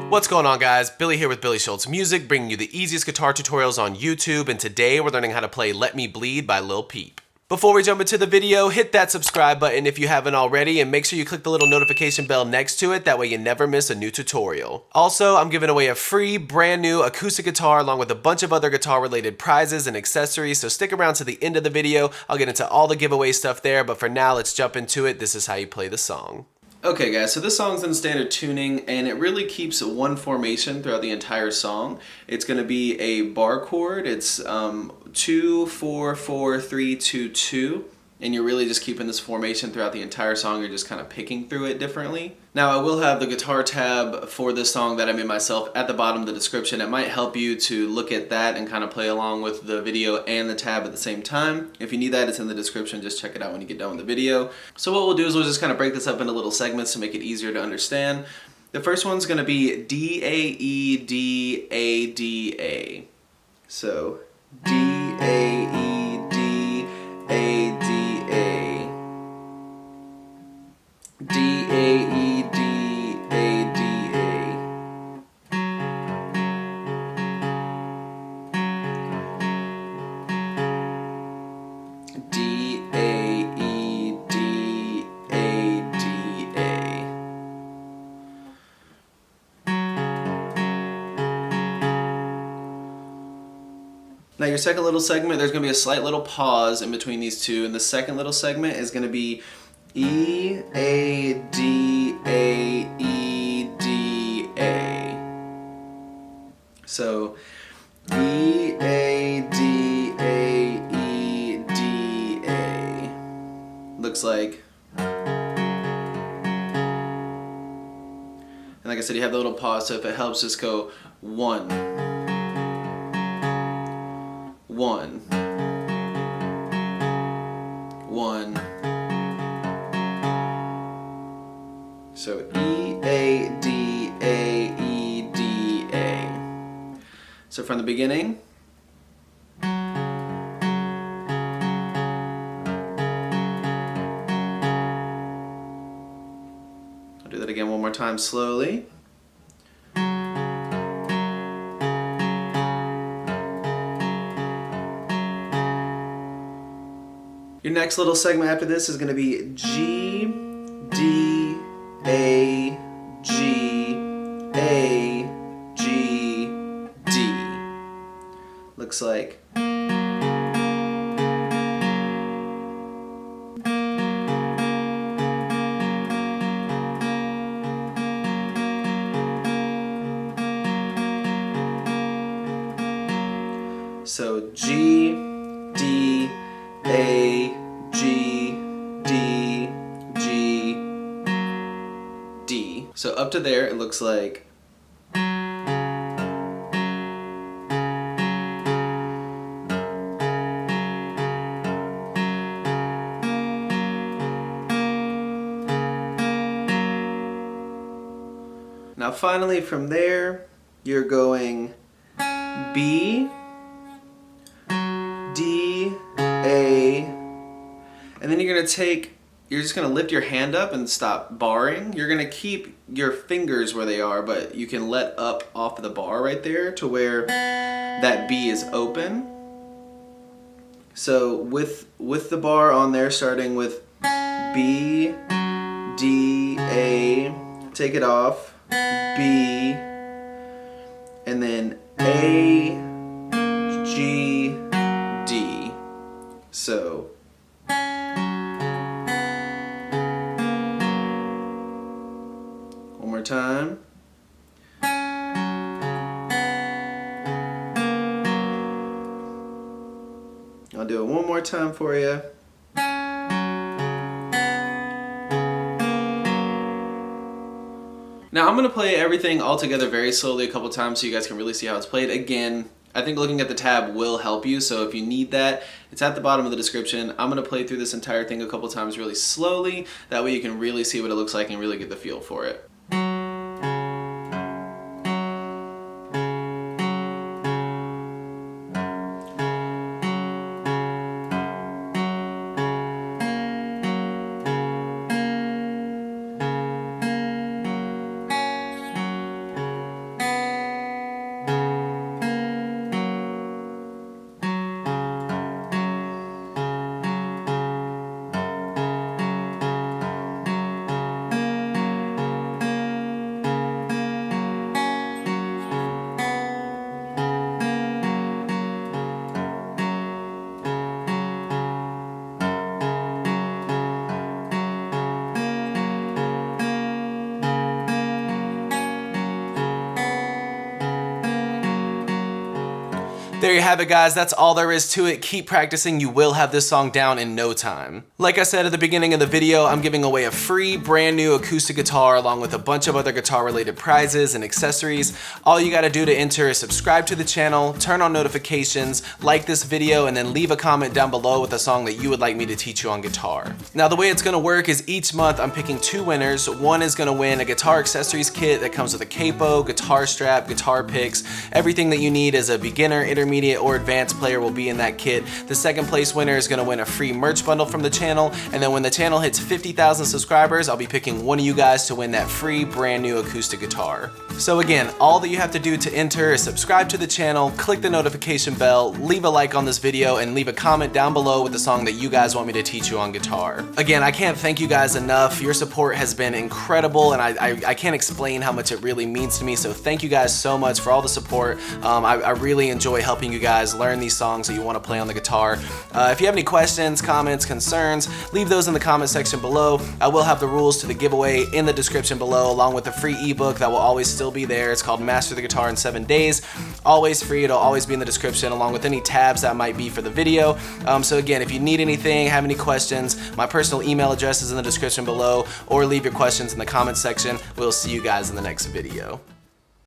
What's going on, guys? Billy here with Billy Schultz Music, bringing you the easiest guitar tutorials on YouTube, and today we're learning how to play Let Me Bleed by Lil Peep. Before we jump into the video, hit that subscribe button if you haven't already, and make sure you click the little notification bell next to it, that way you never miss a new tutorial. Also, I'm giving away a free, brand new acoustic guitar along with a bunch of other guitar related prizes and accessories, so stick around to the end of the video. I'll get into all the giveaway stuff there, but for now, let's jump into it. This is how you play the song. Okay guys, so this song's in standard tuning and it really keeps one formation throughout the entire song. It's going to be a bar chord. It's 2, 4, 4, 3, 2, 2. And you're really just keeping this formation throughout the entire song. You're just kind of picking through it differently. Now I will have the guitar tab for this song that I made myself at the bottom of the description. It might help you to look at that and kind of play along with the video and the tab at the same time. If you need that, it's in the description. Just check it out when you get done with the video. So what we'll do is we'll just kind of break this up into little segments to make it easier to understand. The first one's going to be D-A-E, D-A-D-A. So D-A-E, D-A-D-A. D-A-E, D-A-D-A. D-A-E, D-A-D-A. Now your second little segment, there's going to be a slight little pause in between these two, and the second little segment is going to be E, A, D, A, E, D, A. So E, A, D, A, E, D, A. Looks like. And like I said, you have the little pause, so if it helps, just go 1, 1, 1. So E, A, D, A, E, D, A. So from the beginning. I'll do that again one more time slowly. Your next little segment after this is going to be G, D, A, G, A, G, D. Looks like. So G, D, A, G, D, G, D. So up to there, it looks like. Now finally from there, you're going B, D, A, and then you're going to take, you're just going to lift your hand up and stop barring. You're going to keep your fingers where they are, but you can let up off of the bar right there to where that B is open. So with the bar on there, starting with B, D, A, take it off, B, and then A, G, D. So one more time. I'll do it one more time for you. Now I'm going to play everything all together very slowly a couple times so you guys can really see how it's played. Again, I think looking at the tab will help you, so if you need that, it's at the bottom of the description. I'm going to play through this entire thing a couple times really slowly. That way you can really see what it looks like and really get the feel for it. There you have it, guys. That's all there is to it. Keep practicing. You will have this song down in no time. Like I said at the beginning of the video, I'm giving away a free brand new acoustic guitar along with a bunch of other guitar related prizes and accessories. All you gotta do to enter is subscribe to the channel, turn on notifications, like this video, and then leave a comment down below with a song that you would like me to teach you on guitar. Now the way it's gonna work is each month I'm picking 2 winners. One is gonna win a guitar accessories kit that comes with a capo, guitar strap, guitar picks. Everything that you need as a beginner, intermediate, or advanced player will be in that kit. The second place winner is gonna win a free merch bundle from the channel, and then when the channel hits 50,000 subscribers, I'll be picking one of you guys to win that free brand new acoustic guitar. So again, all that you have to do to enter is subscribe to the channel, click the notification bell, leave a like on this video, and leave a comment down below with the song that you guys want me to teach you on guitar. Again, I can't thank you guys enough. Your support has been incredible, and I can't explain how much it really means to me, so thank you guys so much for all the support. I really enjoy helping you guys learn these songs that you want to play on the guitar. If you have any questions, comments, concerns, leave those in the comment section below. I will have the rules to the giveaway in the description below, along with the free ebook that will always still be there. It's called Master the Guitar in 7 Days. Always free. It'll always be in the description, along with any tabs that might be for the video. So again, if you need anything, have any questions, my personal email address is in the description below, or leave your questions in the comment section. We'll see you guys in the next video.